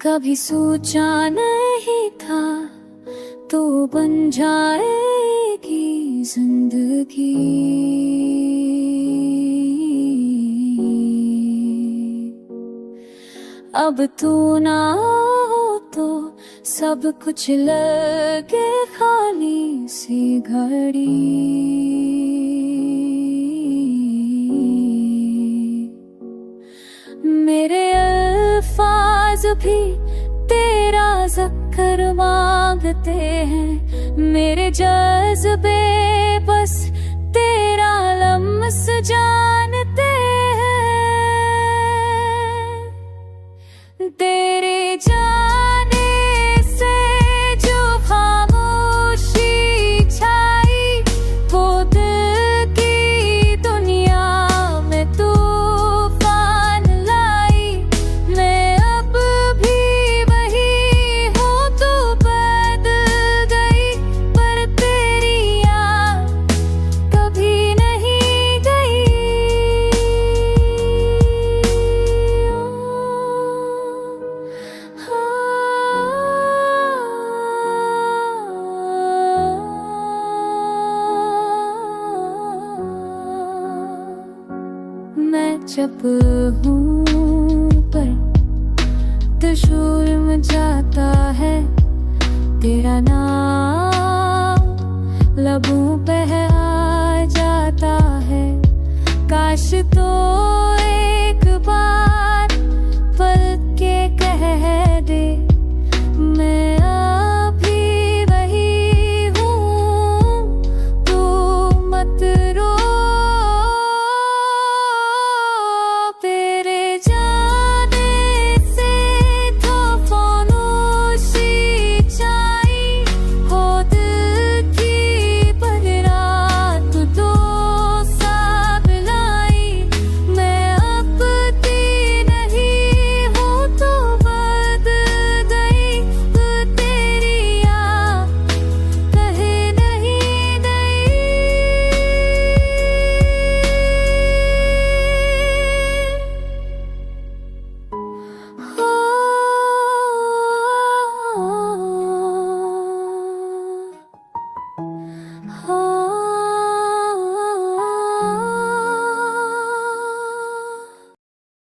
कभी सोचा नहीं था तो बन जाएगी जिंदगी। अब तू ना हो तो सब कुछ लगे खाली सी घड़ी। मेरे अल्फाज भी तेरा ज़िक्र मांगते हैं, मेरे जज्बे बस तेरा लम्स जानते हैं। तेरे जाने से जो खामोशी छाई, वो दिल की दुनिया में तूफान लाई। मैं अब भी वही हूँ, तू बदल गई, पर तेरी याद कभी नहीं गई। मैं जब हूँ पर दिल शोर मचाता है, तेरा नाम